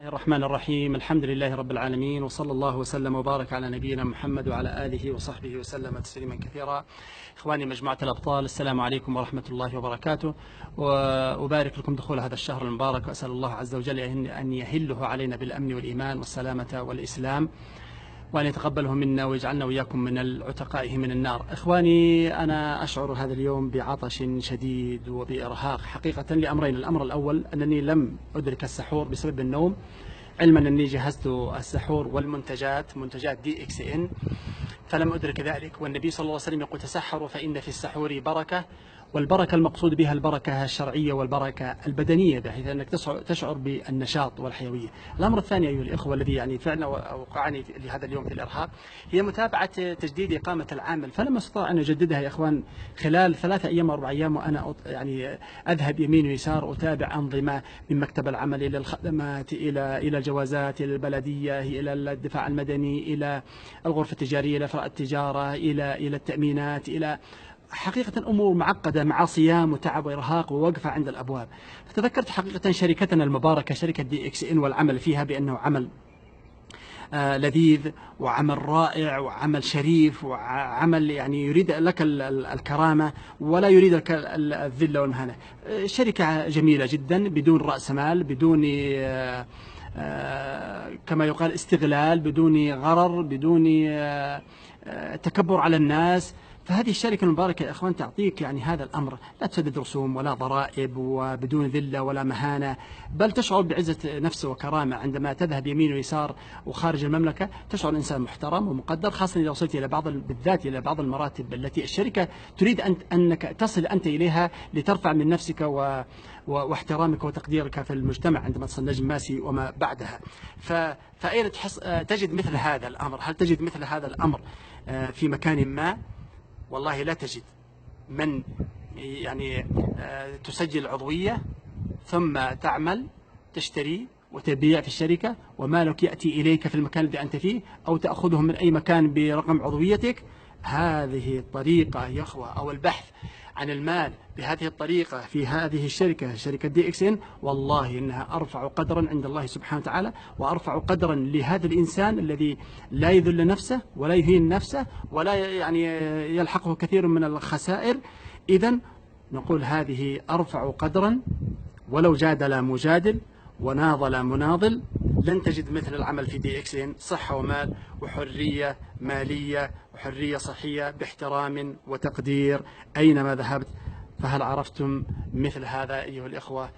الرحمن الرحيم. الحمد لله رب العالمين، وصلى الله وسلم وبارك على نبينا محمد وعلى آله وصحبه وسلم تسليما كثيرا. إخواني مجموعة الأبطال، السلام عليكم ورحمة الله وبركاته، وأبارك لكم دخول هذا الشهر المبارك، وأسأل الله عز وجل أن يهله علينا بالأمن والإيمان والسلامة والإسلام، وأن يتقبله منا ويجعلنا وإياكم من العتقائه من النار. إخواني، أنا أشعر هذا اليوم بعطش شديد وبإرهاق حقيقة لأمرين. الأمر الأول أنني لم أدرك السحور بسبب النوم، علما أني جهزت السحور والمنتجات، منتجات DXN، فلم أدرك ذلك. والنبي صلى الله عليه وسلم يقول: تسحروا فإن في السحور بركة. والبركة المقصود بها البركة الشرعية والبركة البدنية، بحيث أنك تشعر بالنشاط والحيوية. الأمر الثاني أيها الإخوة الذي فعلا أوقعني لهذا اليوم في الإرهاق هي متابعة تجديد إقامة العمل، فلم أستطع أن أجددها يا إخوان خلال 3 أيام أو 4 أيام، وأنا أذهب يمين ويسار أتابع أنظمة من مكتب العمل إلى الخدمات إلى الجوازات، إلى البلدية، إلى الدفاع المدني، إلى الغرفة التجارية، إلى فرع التجارة، إلى التأمينات، إلى حقيقة أمور معقدة مع صيام وتعب وإرهاق ووقفة عند الأبواب. فتذكرت حقيقة شركتنا المباركة شركة DXN والعمل فيها بأنه عمل لذيذ وعمل رائع وعمل شريف وعمل يريد لك الكرامة ولا يريد لك الذل والمهانة. شركة جميلة جدا، بدون رأس مال، بدون كما يقال استغلال، بدون غرر، بدون تكبر على الناس. فهذه الشركة المباركة يا إخوان تعطيك هذا الأمر، لا تسدد رسوم ولا ضرائب وبدون ذلة ولا مهانة، بل تشعر بعزة نفس وكرامة عندما تذهب يمين ويسار وخارج المملكة. تشعر إنسان محترم ومقدر، خاصة إذا وصلت إلى بالذات إلى بعض المراتب التي الشركة تريد أنك تصل أنت إليها لترفع من نفسك واحترامك وتقديرك في المجتمع عندما تصل نجم ماسي وما بعدها. فأين تجد مثل هذا الأمر؟ هل تجد مثل هذا الأمر في مكان ما؟ والله لا تجد. من تسجل عضوية ثم تعمل تشتري وتبيع في الشركة، ومالك يأتي إليك في المكان الذي أنت فيه، أو تأخذه من أي مكان برقم عضويتك. هذه الطريقة يا أخوة، أو البحث عن المال بهذه الطريقة في هذه الشركة، شركة DXN، والله إنها أرفع قدرا عند الله سبحانه وتعالى، وأرفع قدرا لهذا الإنسان الذي لا يذل نفسه ولا يهين نفسه ولا يلحقه كثير من الخسائر. إذن نقول هذه أرفع قدرا، ولو جادل مجادل وناضل مناضل لن تجد مثل العمل في DXN. صحة ومال وحرية مالية وحرية صحية باحترام وتقدير أينما ذهبت. فهل عرفتم مثل هذا أيها الإخوة؟